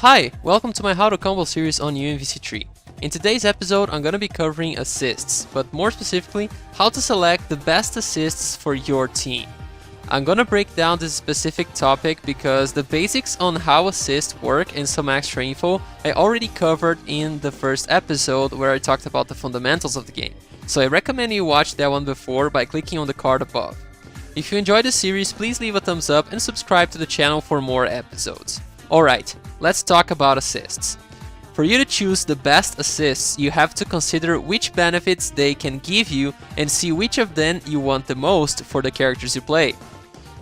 Hi, welcome to my How to Combo series on UMVC3. In today's episode, I'm going to be covering assists, but more specifically, how to select the best assists for your team. I'm going to break down this specific topic because the basics on how assists work and some extra info I already covered in the first episode where I talked about the fundamentals of the game. So I recommend you watch that one before by clicking on the card above. If you enjoyed the series, please leave a thumbs up and subscribe to the channel for more episodes. Alright, let's talk about assists. For you to choose the best assists, you have to consider which benefits they can give you and see which of them you want the most for the characters you play.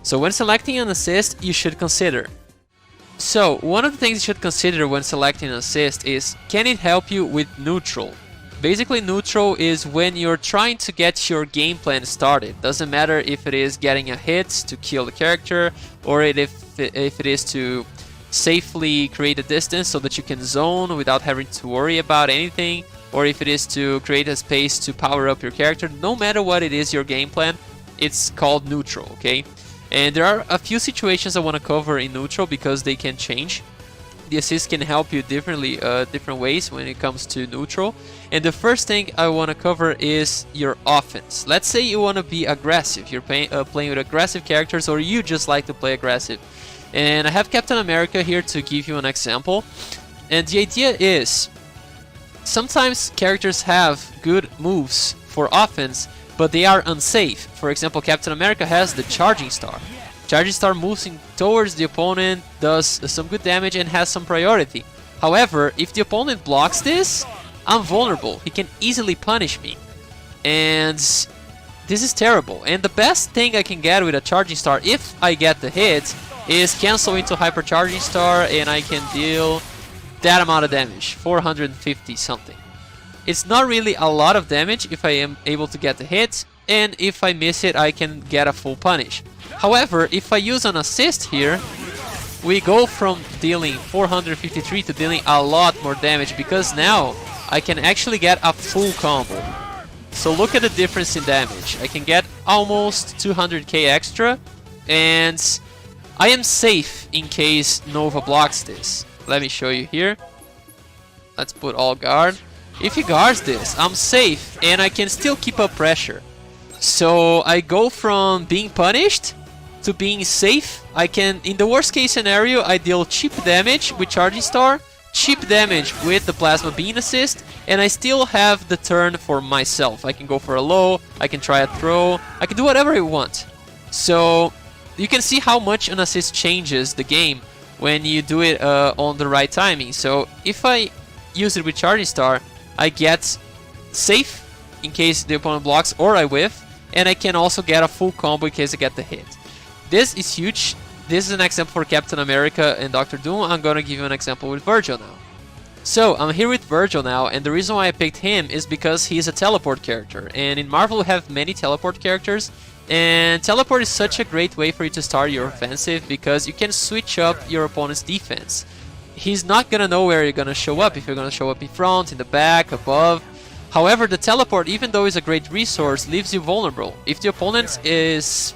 So when selecting an assist, you should consider. So one of the things you should consider when selecting an assist is, can it help you with neutral? Basically, neutral is when you're trying to get your game plan started. Doesn't matter if it is getting a hit to kill the character or if it is to safely create a distance so that you can zone without having to worry about anything, or if it is to create a space to power up your character. No matter what it is, your game plan, it's called neutral, okay? And there are a few situations I want to cover in neutral because they can change. The assist can help you differently, different ways when it comes to neutral. And the first thing I want to cover is your offense. Let's say you want to be aggressive. You're playing with aggressive characters, or you just like to play aggressive. And I have Captain America here to give you an example. And the idea is, sometimes characters have good moves for offense, but they are unsafe. For example, Captain America has the Charging Star. Charging Star moves towards the opponent, does some good damage and has some priority. However, if the opponent blocks this, I'm vulnerable. He can easily punish me. And this is terrible. And the best thing I can get with a Charging Star, if I get the hit, is cancel into Hyper Charging Star, and I can deal that amount of damage, 450 something. It's not really a lot of damage if I am able to get the hit, and if I miss it, I can get a full punish. However, if I use an assist here, we go from dealing 453 to dealing a lot more damage, because now I can actually get a full combo. So look at the difference in damage. I can get almost 200k extra, and I am safe in case Nova blocks this. Let me show you here. Let's put all guard. If he guards this, I'm safe and I can still keep up pressure. So I go from being punished to being safe. I can, in the worst case scenario, I deal cheap damage with Charging Star, cheap damage with the Plasma Beam assist, and I still have the turn for myself. I can go for a low, I can try a throw, I can do whatever I want. So you can see how much an assist changes the game when you do it on the right timing. So if I use it with Charging Star, I get safe in case the opponent blocks or I whiff, and I can also get a full combo in case I get the hit. This is huge. This is an example for Captain America and Dr. Doom. I'm gonna give you an example with Virgil now. So I'm here with Virgil now, and the reason why I picked him is because he's a teleport character, and in Marvel we have many teleport characters. And teleport is such a great way for you to start your offensive because you can switch up your opponent's defense. He's not gonna know where you're gonna show up, if you're gonna show up in front, in the back, above. However, the teleport, even though it's a great resource, leaves you vulnerable. If the opponent is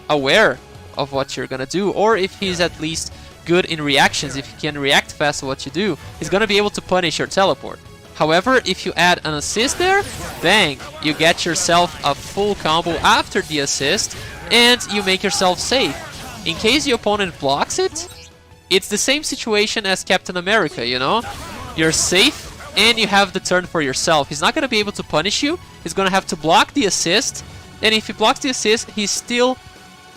aware of what you're gonna do, or if he's at least good in reactions, if he can react fast to what you do, he's gonna be able to punish your teleport. However, if you add an assist there, bang, you get yourself a full combo after the assist, and you make yourself safe. In case the opponent blocks it, it's the same situation as Captain America, you know? You're safe, and you have the turn for yourself. He's not going to be able to punish you, he's going to have to block the assist, and if he blocks the assist, he still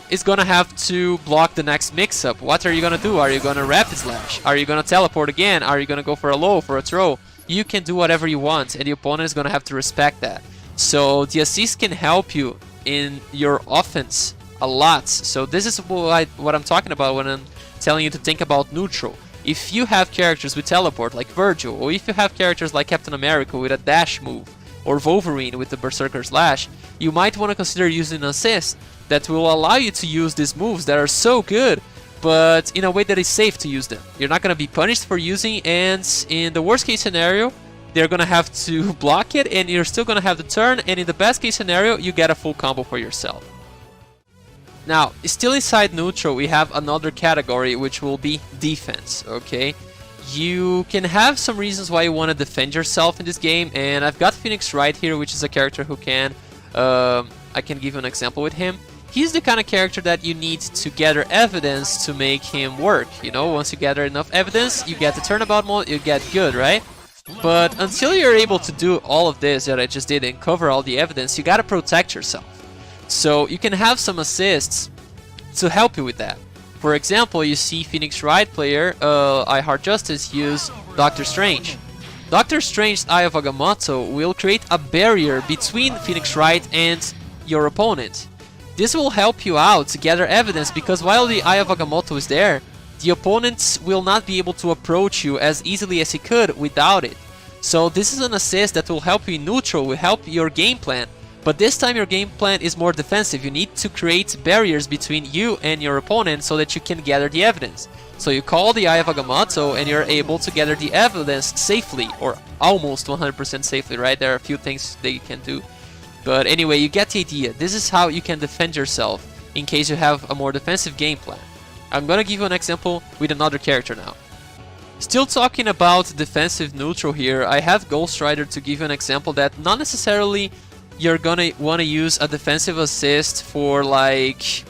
is going to have to block the next mix-up. What are you going to do? Are you going to Rapid Slash? Are you going to teleport again? Are you going to go for a low, for a throw? You can do whatever you want, and the opponent is going to have to respect that. So the assist can help you in your offense a lot. So this is what I'm talking about when I'm telling you to think about neutral. If you have characters with teleport like Virgil, or if you have characters like Captain America with a dash move, or Wolverine with the Berserker Slash, you might want to consider using an assist that will allow you to use these moves that are so good, but in a way that is safe to use them. You're not going to be punished for using, and in the worst case scenario, they're going to have to block it, and you're still going to have the turn, and in the best case scenario, you get a full combo for yourself. Now, still inside neutral, we have another category, which will be defense, okay? You can have some reasons why you want to defend yourself in this game, and I've got Phoenix right here, which is a character who can, I can give you an example with him. He's the kind of character that you need to gather evidence to make him work. You know, once you gather enough evidence, you get the turnabout mode, you get good, right? But until you're able to do all of this that I just did and cover all the evidence, you gotta protect yourself. So you can have some assists to help you with that. For example, you see Phoenix Wright player, I Heart Justice, use Doctor Strange. Doctor Strange's Eye of Agamotto will create a barrier between Phoenix Wright and your opponent. This will help you out to gather evidence, because while the Eye of Agamotto is there, the opponent will not be able to approach you as easily as he could without it. So this is an assist that will help you in neutral, will help your game plan. But this time your game plan is more defensive. You need to create barriers between you and your opponent so that you can gather the evidence. So you call the Eye of Agamotto and you're able to gather the evidence safely, or almost 100% safely, right? There are a few things they can do. But anyway, you get the idea. This is how you can defend yourself in case you have a more defensive game plan. I'm gonna give you an example with another character now. Still talking about defensive neutral here, I have Ghost Rider to give you an example that not necessarily you're gonna want to use a defensive assist for like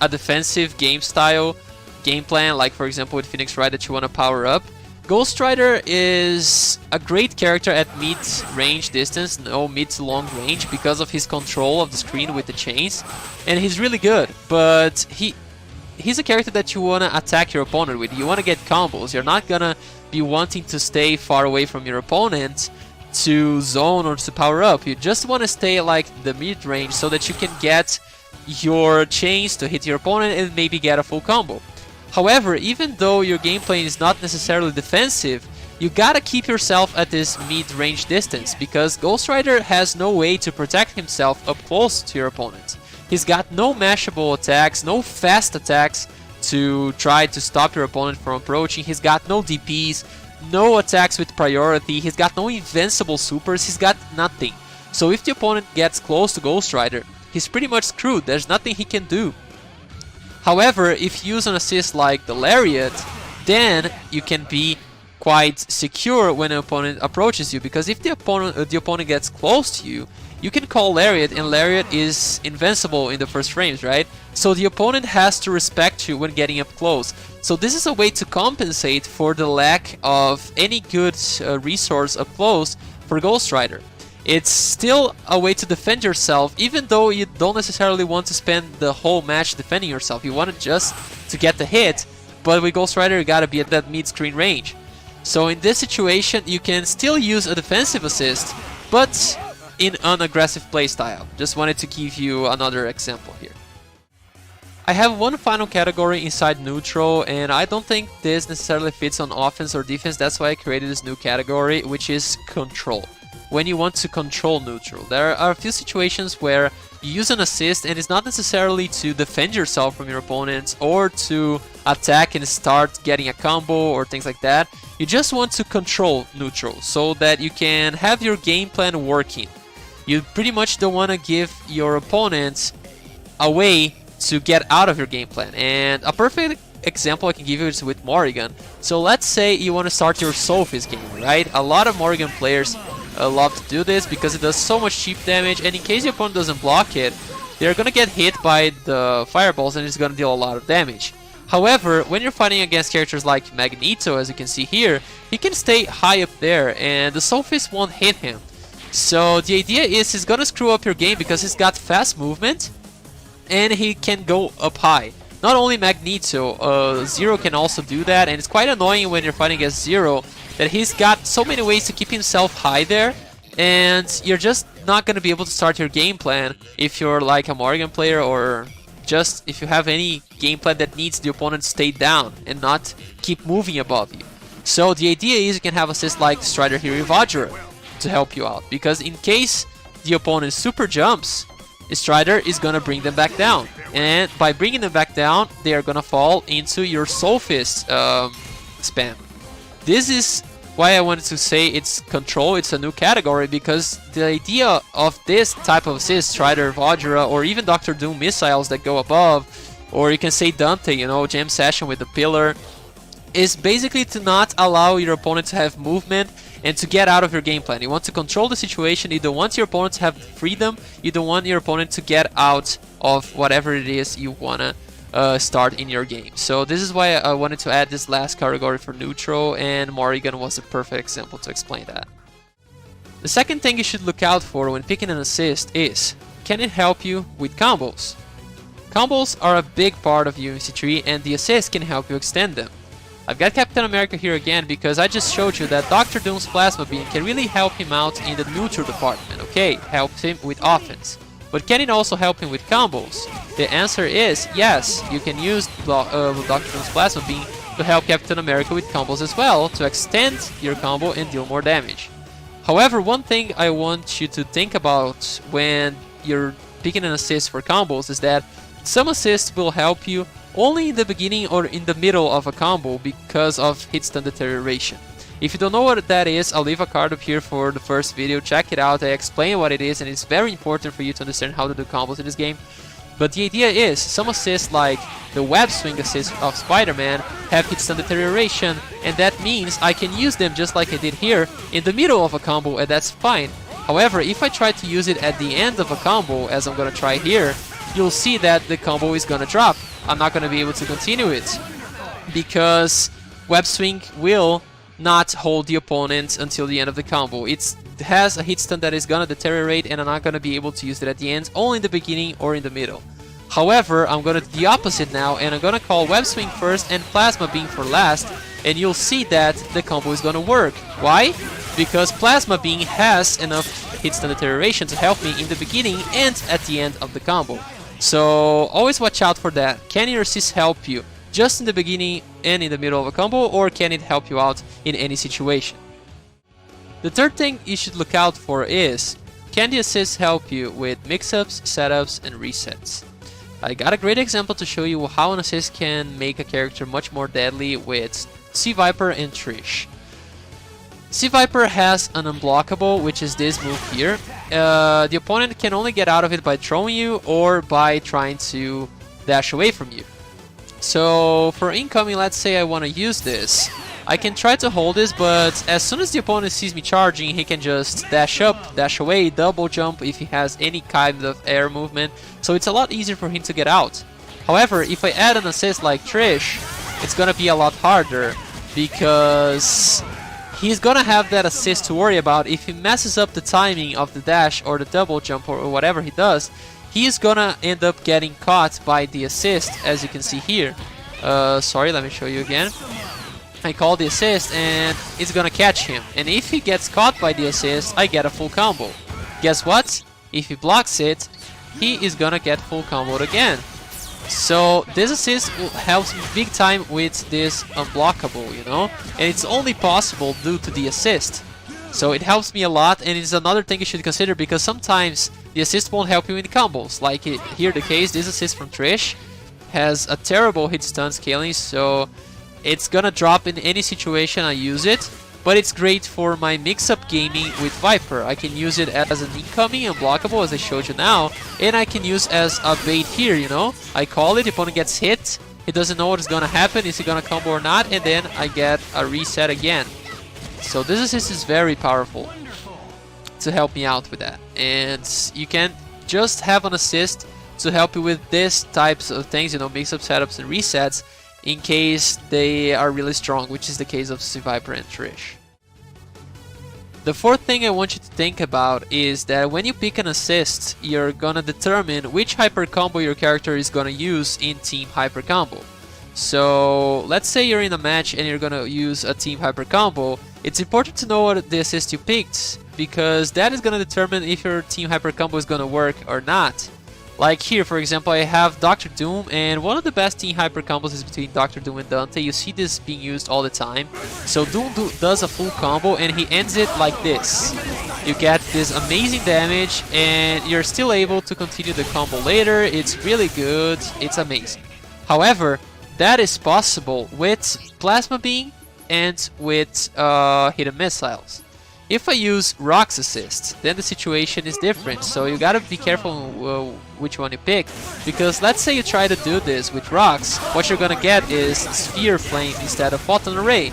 a defensive game style game plan, like for example with Phoenix Wright that you want to power up. Ghost Rider is a great character at mid-range distance, no mid to long range, because of his control of the screen with the chains, and he's really good. But he's a character that you want to attack your opponent with. You want to get combos. You're not gonna be wanting to stay far away from your opponent to zone or to power up. You just want to stay like the mid-range so that you can get your chains to hit your opponent and maybe get a full combo. However, even though your gameplay is not necessarily defensive, you gotta keep yourself at this mid-range distance, because Ghost Rider has no way to protect himself up close to your opponent. He's got no mashable attacks, no fast attacks to try to stop your opponent from approaching. He's got no DPs, no attacks with priority, he's got no invincible supers, he's got nothing. So if the opponent gets close to Ghost Rider, he's pretty much screwed, there's nothing he can do. However, if you use an assist like the Lariat, then you can be quite secure when an opponent approaches you, because if the opponent gets close to you, you can call Lariat, and Lariat is invincible in the first frames, right? So the opponent has to respect you when getting up close. So this is a way to compensate for the lack of any good resource up close for Ghost Rider. It's still a way to defend yourself, even though you don't necessarily want to spend the whole match defending yourself. You want it just to get the hit, but with Ghost Rider you gotta be at that mid-screen range. So in this situation you can still use a defensive assist, but in an aggressive playstyle. Just wanted to give you another example here. I have one final category inside neutral, and I don't think this necessarily fits on offense or defense. That's why I created this new category, which is control. When you want to control neutral, there are a few situations where you use an assist and it's not necessarily to defend yourself from your opponents or to attack and start getting a combo or things like that. You just want to control neutral so that you can have your game plan working. You pretty much don't want to give your opponent a way to get out of your game plan. And a perfect example I can give you is with Morrigan. So let's say you want to start your Sophie's game, right? A lot of Morrigan players love to do this because it does so much cheap damage, and in case your opponent doesn't block it, they're gonna get hit by the fireballs and it's gonna deal a lot of damage. However, when you're fighting against characters like Magneto, as you can see here, he can stay high up there and the Sophist won't hit him. So the idea is he's gonna screw up your game because he's got fast movement and he can go up high. Not only Magneto, Zero can also do that, and it's quite annoying when you're fighting against Zero that he's got so many ways to keep himself high there, and you're just not going to be able to start your game plan if you're like a Morrigan player, or just if you have any game plan that needs the opponent to stay down and not keep moving above you. So the idea is you can have assists like Strider Hero Vajra to help you out, because in case the opponent super jumps, Strider is going to bring them back down, and by bringing them back down they are going to fall into your Sophist spam. This is why I wanted to say it's control, it's a new category, because the idea of this type of assist, Strider, Vajra, or even Dr. Doom missiles that go above, or you can say Dante, you know, Jam Session with the pillar, is basically to not allow your opponent to have movement and to get out of your game plan. You want to control the situation. You don't want your opponent to have freedom. You don't want your opponent to get out of whatever it is you want to start in your game. So this is why I wanted to add this last category for neutral, and Morrigan was a perfect example to explain that. The second thing you should look out for when picking an assist is, can it help you with combos? Combos are a big part of UMVC3, and the assist can help you extend them. I've got Captain America here again because I just showed you that Dr. Doom's Plasma Beam can really help him out in the neutral department. Okay, helps him with offense. But can it also help him with combos? The answer is yes, you can use Dr. Doom's Plasma Beam to help Captain America with combos as well, to extend your combo and deal more damage. However, one thing I want you to think about when you're picking an assist for combos is that some assists will help you only in the beginning or in the middle of a combo because of hit stun deterioration. If you don't know what that is, I'll leave a card up here for the first video. Check it out. I explain what it is, and it's very important for you to understand how to do combos in this game. But the idea is, some assists like the web swing assist of Spider-Man have hit stun deterioration, and that means I can use them just like I did here in the middle of a combo, and that's fine. However, if I try to use it at the end of a combo, as I'm gonna try here, you'll see that the combo is gonna drop. I'm not gonna be able to continue it because web swing will not hold the opponent until the end of the combo. It has a hit stun that is gonna deteriorate, and I'm not gonna be able to use it at the end, only in the beginning or in the middle. However, I'm gonna do the opposite now, and I'm gonna call web swing first and plasma beam for last, and you'll see that the combo is gonna work. Why? Because plasma beam has enough hit stun deterioration to help me in the beginning and at the end of the combo. So always watch out for that. Can your assist help you just in the beginning and in the middle of a combo, or can it help you out in any situation? The third thing you should look out for is, can the assist help you with mix-ups, setups, and resets? I got a great example to show you how an assist can make a character much more deadly with Sea Viper and Trish. Sea Viper has an unblockable, which is this move here. The opponent can only get out of it by throwing you or by trying to dash away from you. So for incoming, let's say I want to use this. I can try to hold this, but as soon as the opponent sees me charging, he can just dash up, dash away, double jump if he has any kind of air movement. So it's a lot easier for him to get out. However, if I add an assist like Trish, it's gonna be a lot harder because he's gonna have that assist to worry about. If he messes up the timing of the dash or the double jump or whatever he does, he's gonna end up getting caught by the assist, as you can see here. Sorry, let me show you again. I call the assist and it's gonna catch him. And if he gets caught by the assist, I get a full combo. Guess what? If he blocks it, he is gonna get full comboed again. So this assist helps me big time with this unblockable, you know? And it's only possible due to the assist. So it helps me a lot, and it's another thing you should consider because sometimes the assist won't help you in combos. Like here the case, this assist from Trish has a terrible hit stun scaling, so it's gonna drop in any situation I use it. But it's great for my mix-up gaming with Viper. I can use it as an incoming unblockable, as I showed you now, and I can use as a bait here, you know? I call it, the opponent gets hit, he doesn't know what's gonna happen, is he gonna combo or not, and then I get a reset again. So this assist is very powerful to help me out with that. And you can just have an assist to help you with these types of things, you know, mix-up, setups, and resets, in case they are really strong, which is the case of Sea Viper and Trish. The fourth thing I want you to think about is that when you pick an assist, you're gonna determine which hyper combo your character is gonna use in Team Hyper Combo. So let's say you're in a match and you're gonna use a Team Hyper Combo. It's important to know what the assist you picked, because that is gonna determine if your Team Hyper Combo is gonna work or not. Like here, for example, I have Dr. Doom, and one of the best team hyper combos is between Dr. Doom and Dante. You see this being used all the time. So Doom does a full combo, and he ends it like this. You get this amazing damage, and you're still able to continue the combo later. It's really good. It's amazing. However, that is possible with Plasma Beam and with hidden missiles. If I use Rock's assist, then the situation is different, so you gotta be careful which one you pick, because let's say you try to do this with Rocks, what you're gonna get is Sphere Flame instead of Photon Array,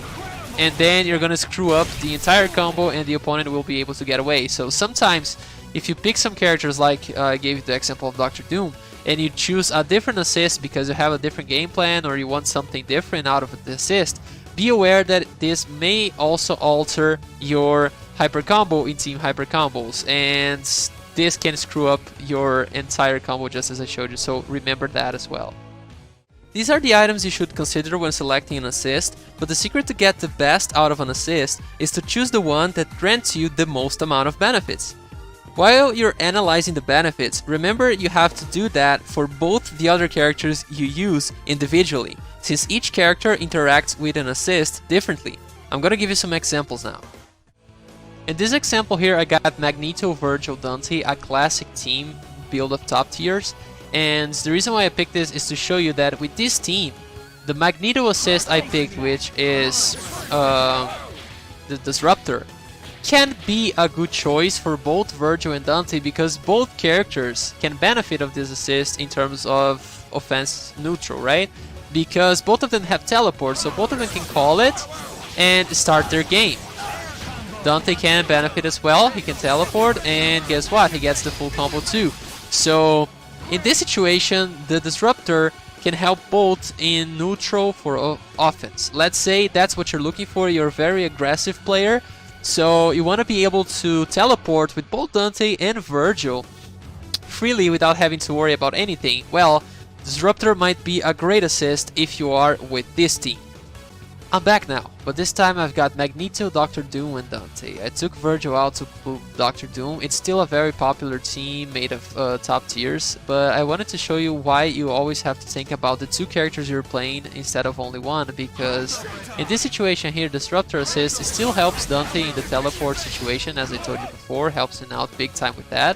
and then you're gonna screw up the entire combo and the opponent will be able to get away. So sometimes, if you pick some characters like I gave you the example of Dr. Doom, and you choose a different assist because you have a different game plan or you want something different out of the assist, be aware that this may also alter your hyper combo in team hyper combos, and this can screw up your entire combo just as I showed you, so remember that as well. These are the items you should consider when selecting an assist, but the secret to get the best out of an assist is to choose the one that grants you the most amount of benefits. While you're analyzing the benefits, remember you have to do that for both the other characters you use individually, since each character interacts with an assist differently. I'm gonna give you some examples now. In this example here, I got Magneto, Virgil, Dante, a classic team build of top tiers, and the reason why I picked this is to show you that with this team, the Magneto assist I picked, which is the Disruptor, can be a good choice for both Virgil and Dante because both characters can benefit of this assist in terms of offense neutral, right? Because both of them have teleport, so both of them can call it and start their game. Dante can benefit as well, he can teleport, and guess what? He gets the full combo too. So in this situation, the Disruptor can help both in neutral for offense. Let's say that's what you're looking for, you're a very aggressive player, so you want to be able to teleport with both Dante and Virgil freely without having to worry about anything. Well, Disruptor might be a great assist if you are with this team. I'm back now, but this time I've got Magneto, Dr. Doom, and Dante. I took Virgil out to put Dr. Doom. It's still a very popular team made of top tiers, but I wanted to show you why you always have to think about the two characters you're playing instead of only one, because in this situation here, Disruptor assist, it still helps Dante in the teleport situation, as I told you before, helps him out big time with that.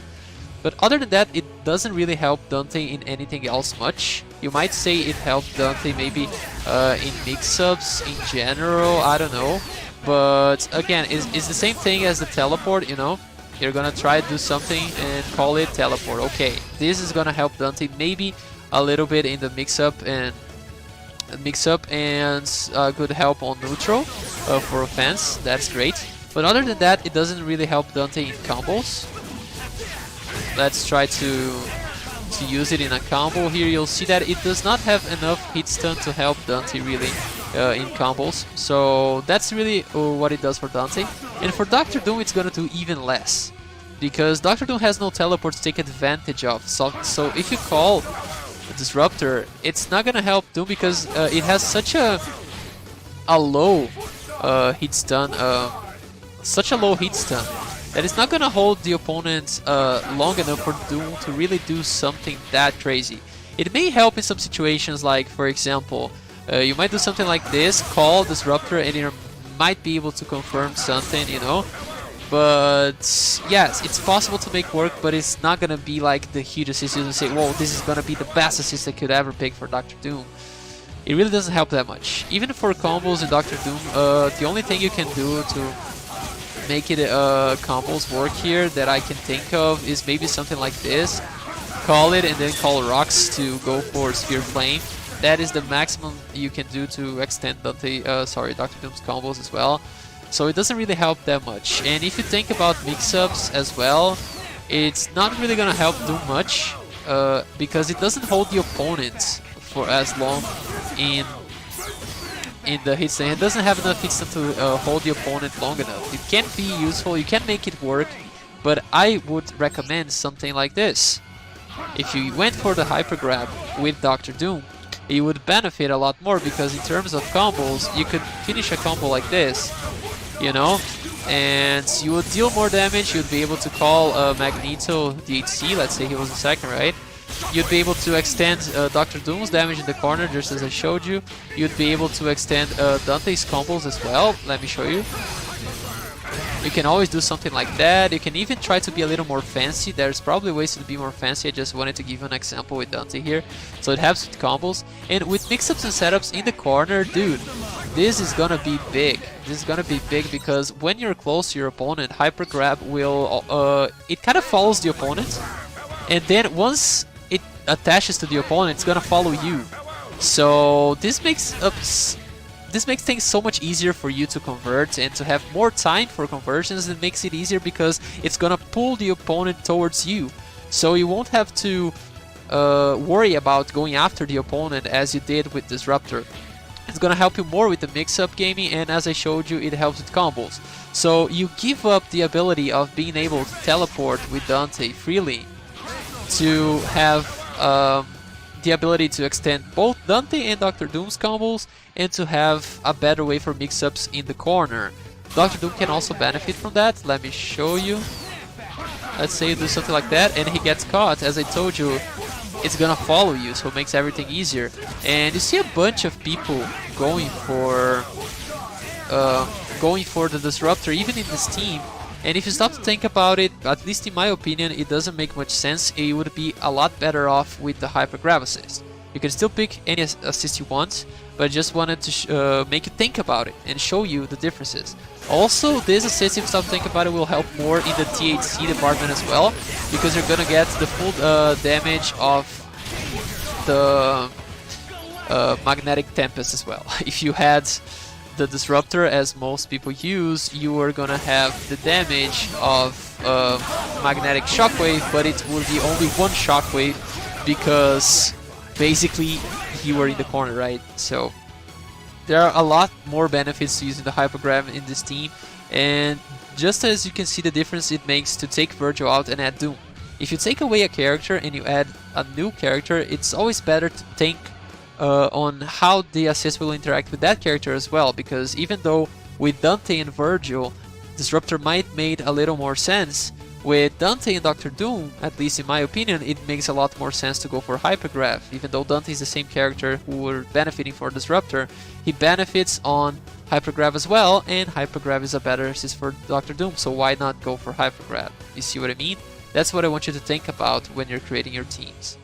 But other than that, it doesn't really help Dante in anything else much. You might say it helped Dante maybe in mix-ups in general, I don't know. But again, it's the same thing as the teleport, you know. You're gonna try to do something and call it teleport. Okay, this is gonna help Dante maybe a little bit in the mix-up and good help on neutral for offense. That's great. But other than that, it doesn't really help Dante in combos. Let's try to use it in a combo here. You'll see that it does not have enough hit stun to help Dante really in combos. So that's really what it does for Dante. And for Dr. Doom, it's gonna do even less, because Dr. Doom has no teleport to take advantage of. So if you call a Disruptor, it's not gonna help Doom because it has such a low hit stun, that it's not gonna hold the opponent long enough for Doom to really do something that crazy. It may help in some situations, like for example, you might do something like this, call Disruptor, and you might be able to confirm something, you know. But yes, it's possible to make work, but it's not gonna be like the huge assist. You can say, whoa, this is gonna be the best assist I could ever pick for Dr. Doom. It really doesn't help that much. Even for combos in Dr. Doom, the only thing you can do to make it combos work here that I can think of is maybe something like this. Call it and then call Rocks to go for Sphere Flame. That is the maximum you can do to extend Dr. Doom's combos as well. So it doesn't really help that much. And if you think about mix-ups as well, it's not really gonna help Doom much because it doesn't hold the opponent for as long in the hit stun. It doesn't have enough hit stun to hold the opponent long enough. It can be useful, you can make it work, but I would recommend something like this. If you went for the hyper grab with Dr. Doom, you would benefit a lot more, because in terms of combos, you could finish a combo like this, you know, and you would deal more damage. You'd be able to call Magneto DHC, let's say he was a second, right? You'd be able to extend Dr. Doom's damage in the corner, just as I showed you. You'd be able to extend Dante's combos as well. Let me show you. You can always do something like that. You can even try to be a little more fancy. There's probably ways to be more fancy. I just wanted to give you an example with Dante here. So it helps with combos. And with mix-ups and setups in the corner, dude, this is gonna be big. This is gonna be big because when you're close to your opponent, Hyper Grab will, it kind of follows the opponent. And then once it attaches to the opponent, it's gonna follow you. So this makes things so much easier for you to convert and to have more time for conversions. It makes it easier because it's gonna pull the opponent towards you. So you won't have to worry about going after the opponent as you did with Disruptor. It's gonna help you more with the mix-up gaming, and as I showed you, it helps with combos. So you give up the ability of being able to teleport with Dante freely to have the ability to extend both Dante and Dr. Doom's combos, and to have a better way for mix-ups in the corner. Dr. Doom can also benefit from that. Let me show you. Let's say you do something like that and he gets caught. As I told you, it's gonna follow you, so it makes everything easier. And you see a bunch of people going for the Disruptor, even in this team. And if you stop to think about it, at least in my opinion, it doesn't make much sense. It would be a lot better off with the Hyper Grab assist. You can still pick any assist you want, but I just wanted to make you think about it and show you the differences. Also, this assist, if you stop to think about it, will help more in the THC department as well, because you're gonna get the full damage of the Magnetic Tempest as well. If you had the Disruptor, as most people use, you are gonna have the damage of Magnetic Shockwave, but it will be only one Shockwave because basically you were in the corner, right? So there are a lot more benefits to using the Hyper Grab in this team, and just as you can see the difference it makes to take Virgil out and add Doom. If you take away a character and you add a new character, it's always better to think on how the assist will interact with that character as well, because even though with Dante and Virgil, Disruptor might made a little more sense, with Dante and Dr. Doom, at least in my opinion, it makes a lot more sense to go for Hyper Grab. Even though Dante is the same character who were benefiting for Disruptor, he benefits on Hyper Grab as well, and Hyper Grab is a better assist for Dr. Doom, so why not go for Hyper Grab? You see what I mean? That's what I want you to think about when you're creating your teams.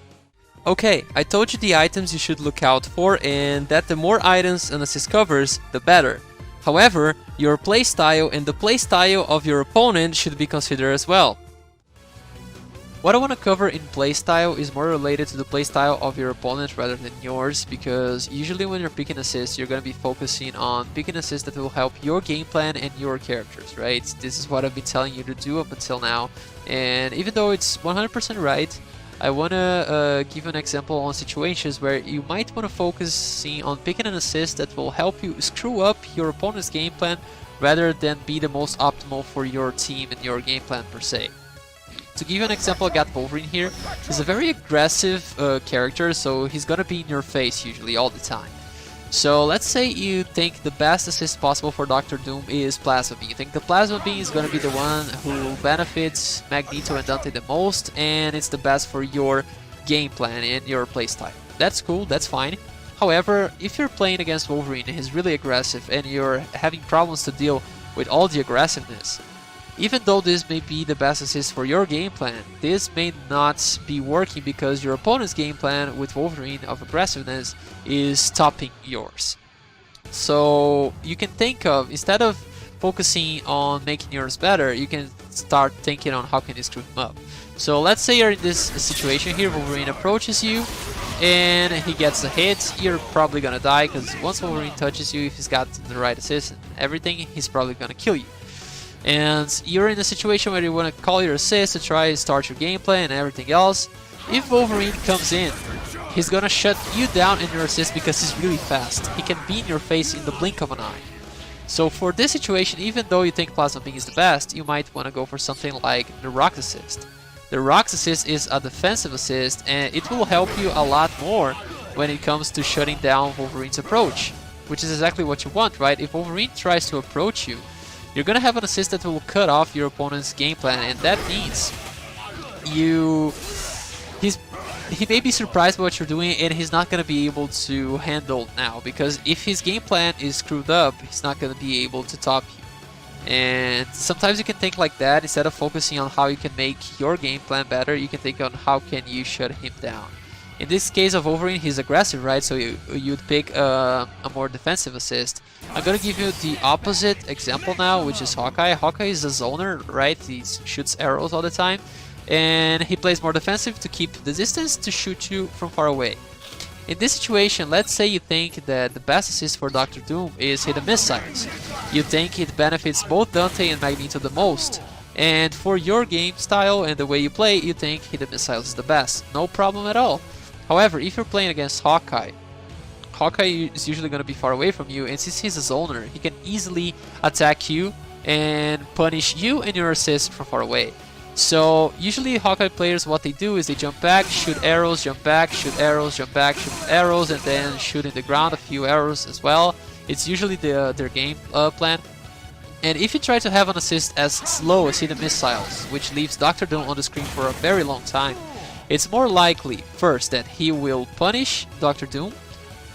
Okay, I told you the items you should look out for, and that the more items an assist covers, the better. However, your playstyle and the playstyle of your opponent should be considered as well. What I want to cover in playstyle is more related to the playstyle of your opponent rather than yours, because usually when you're picking assists, you're going to be focusing on picking assists that will help your game plan and your characters, right? This is what I've been telling you to do up until now, and even though it's 100% right, I want to give an example on situations where you might want to focus on picking an assist that will help you screw up your opponent's game plan rather than be the most optimal for your team and your game plan per se. To give you an example, I got Wolverine here. He's a very aggressive character, so he's gonna be in your face usually all the time. So let's say you think the best assist possible for Dr. Doom is Plasma Beam. You think the Plasma Beam is going to be the one who benefits Magneto and Dante the most, and it's the best for your game plan and your playstyle. That's cool, that's fine. However, if you're playing against Wolverine and he's really aggressive and you're having problems to deal with all the aggressiveness, even though this may be the best assist for your game plan, this may not be working because your opponent's game plan with Wolverine of aggressiveness is topping yours. So you can think of, instead of focusing on making yours better, you can start thinking on how can you screw him up. So let's say you're in this situation here, Wolverine approaches you and he gets a hit. You're probably gonna die because once Wolverine touches you, if he's got the right assist and everything, he's probably gonna kill you. And you're in a situation where you want to call your assist to try to start your gameplay and everything else. If Wolverine comes in, he's gonna shut you down in your assist because he's really fast. He can be in your face in the blink of an eye. So for this situation, even though you think Plasma Beam is the best, you might want to go for something like the Rock Assist. The Rock Assist is a defensive assist, and it will help you a lot more when it comes to shutting down Wolverine's approach, which is exactly what you want, right? If Wolverine tries to approach you, you're gonna have an assist that will cut off your opponent's game plan, and that means he may be surprised by what you're doing and he's not gonna be able to handle now, because if his game plan is screwed up, he's not gonna be able to top you. And sometimes you can think like that. Instead of focusing on how you can make your game plan better, you can think on how can you shut him down. In this case of Wolverine, he's aggressive, right? So you'd pick a more defensive assist. I'm gonna give you the opposite example now, which is Hawkeye. Hawkeye is a zoner, right? He shoots arrows all the time, and he plays more defensive to keep the distance to shoot you from far away. In this situation, let's say you think that the best assist for Doctor Doom is hidden missiles. You think it benefits both Dante and Magneto the most. And for your game style and the way you play, you think hidden missiles is the best. No problem at all. However, if you're playing against Hawkeye, Hawkeye is usually going to be far away from you, and since he's a zoner, he can easily attack you and punish you and your assist from far away. So usually Hawkeye players, what they do is they jump back, shoot arrows, jump back, shoot arrows, jump back, shoot arrows, and then shoot in the ground a few arrows as well. It's usually their game plan. And if you try to have an assist as slow as hidden missiles, which leaves Doctor Doom on the screen for a very long time, it's more likely, first, that he will punish Doctor Doom,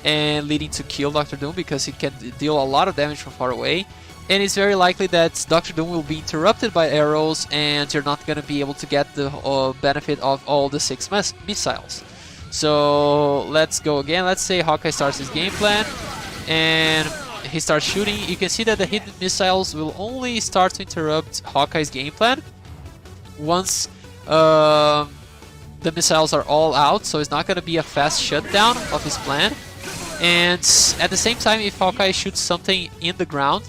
and leading to kill Doctor Doom because he can deal a lot of damage from far away. And it's very likely that Doctor Doom will be interrupted by arrows, and you're not going to be able to get the benefit of all the 6 missiles. So let's go again. Let's say Hawkeye starts his game plan, and he starts shooting. You can see that the hidden missiles will only start to interrupt Hawkeye's game plan once the missiles are all out, so it's not going to be a fast shutdown of his plan. And at the same time, if Hawkeye shoots something in the ground,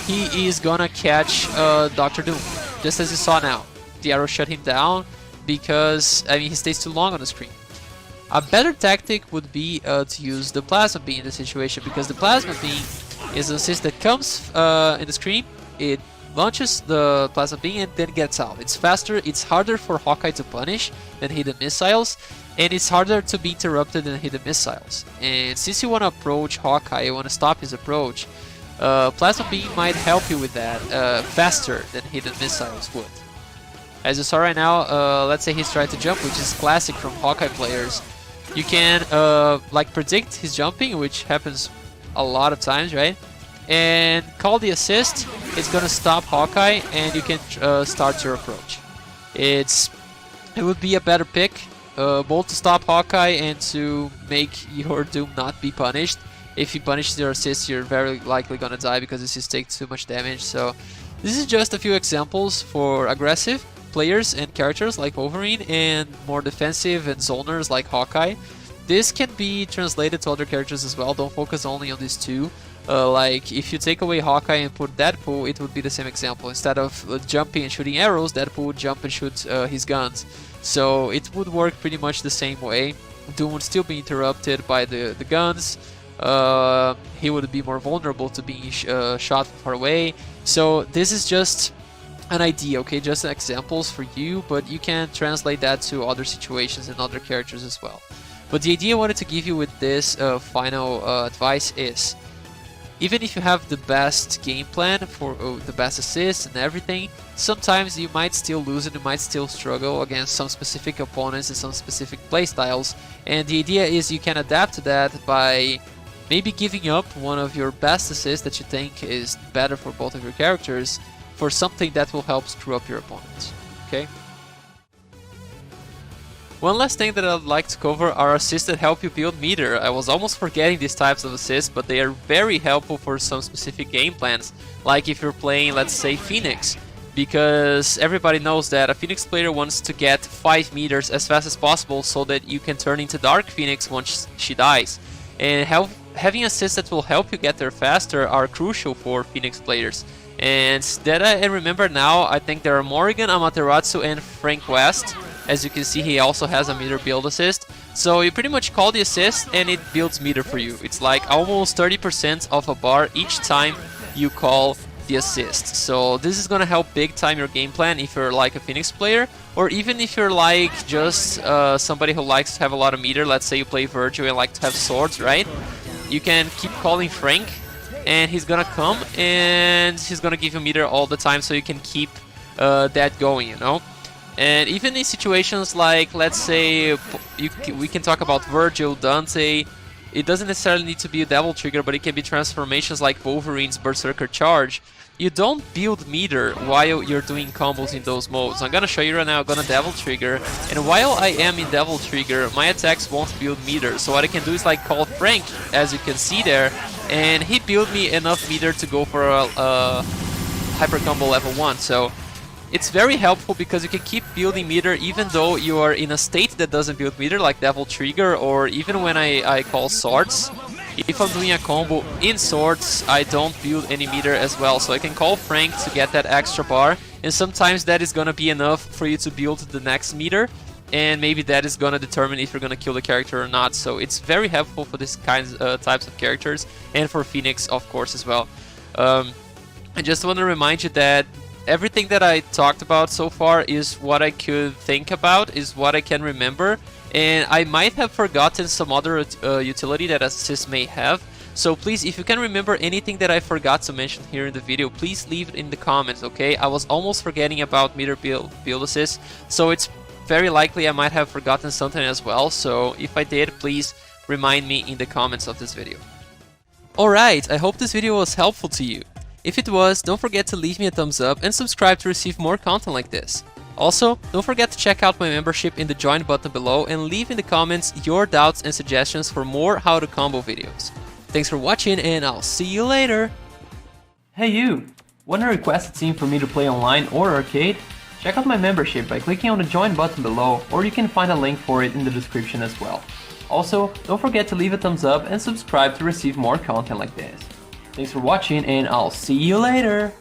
he is gonna catch Doctor Doom, just as you saw now. The arrow shut him down because, I mean, he stays too long on the screen. A better tactic would be to use the Plasma Beam in this situation, because the Plasma Beam is an assist that comes in the screen, it launches the Plasma Beam and then gets out. It's faster, it's harder for Hawkeye to punish than hidden missiles, and it's harder to be interrupted than hidden missiles. And since you want to approach Hawkeye, you want to stop his approach, Plasma Beam might help you with that faster than hidden missiles would. As you saw right now, let's say he's trying to jump, which is classic from Hawkeye players. You can like predict his jumping, which happens a lot of times, right? And call the assist. It's gonna stop Hawkeye, and you can start your approach. It would be a better pick, both to stop Hawkeye and to make your Doom not be punished. If he punishes your assist, you're very likely gonna die because assist takes too much damage. So this is just a few examples for aggressive players and characters like Wolverine, and more defensive and zoners like Hawkeye. This can be translated to other characters as well. Don't focus only on these two. Like if you take away Hawkeye and put Deadpool, it would be the same example. Instead of jumping and shooting arrows, Deadpool would jump and shoot his guns. So it would work pretty much the same way. Doom would still be interrupted by the guns. He would be more vulnerable to being shot from far away. So this is just an idea, okay? Just examples for you, but you can translate that to other situations and other characters as well. But the idea I wanted to give you with this final advice is, even if you have the best game plan for the best assists and everything, sometimes you might still lose and you might still struggle against some specific opponents and some specific playstyles. And the idea is you can adapt to that by maybe giving up one of your best assists that you think is better for both of your characters for something that will help screw up your opponent. Okay? One last thing that I'd like to cover are assists that help you build meter. I was almost forgetting these types of assists, but they are very helpful for some specific game plans. Like if you're playing, let's say, Phoenix. Because everybody knows that a Phoenix player wants to get 5 meters as fast as possible so that you can turn into Dark Phoenix once she dies. And having assists that will help you get there faster are crucial for Phoenix players. And that I remember now, I think there are Morrigan, Amaterasu, and Frank West. As you can see, he also has a meter build assist. So you pretty much call the assist and it builds meter for you. It's like almost 30% of a bar each time you call the assist. So this is gonna help big time your game plan if you're like a Phoenix player, or even if you're like just somebody who likes to have a lot of meter. Let's say you play Virgil and like to have swords, right? You can keep calling Frank and he's gonna come and he's gonna give you meter all the time, so you can keep that going, you know? And even in situations like, let's say, we can talk about Virgil, Dante, it doesn't necessarily need to be a Devil Trigger, but it can be transformations like Wolverine's Berserker Charge. You don't build meter while you're doing combos in those modes. I'm gonna show you right now. I'm gonna Devil Trigger, and while I am in Devil Trigger, my attacks won't build meter. So what I can do is like call Frank, as you can see there, and he built me enough meter to go for a Hyper Combo level 1. So it's very helpful because you can keep building meter even though you are in a state that doesn't build meter, like Devil Trigger, or even when I call Swords. If I'm doing a combo in Swords, I don't build any meter as well, so I can call Frank to get that extra bar, and sometimes that is gonna be enough for you to build the next meter, and maybe that is gonna determine if you're gonna kill the character or not. So it's very helpful for these types of characters, and for Phoenix, of course, as well. I just want to remind you that everything that I talked about so far is what I could think about, is what I can remember, and I might have forgotten some other utility that assist may have. So please, if you can remember anything that I forgot to mention here in the video, please leave it in the comments, okay? I was almost forgetting about meter build assist, so it's very likely I might have forgotten something as well. So if I did, please remind me in the comments of this video. Alright, I hope this video was helpful to you. If it was, don't forget to leave me a thumbs up and subscribe to receive more content like this. Also, don't forget to check out my membership in the join button below and leave in the comments your doubts and suggestions for more how to combo videos. Thanks for watching, and I'll see you later! Hey you! Want to request a team for me to play online or arcade? Check out my membership by clicking on the join button below, or you can find a link for it in the description as well. Also, don't forget to leave a thumbs up and subscribe to receive more content like this. Thanks for watching, and I'll see you later!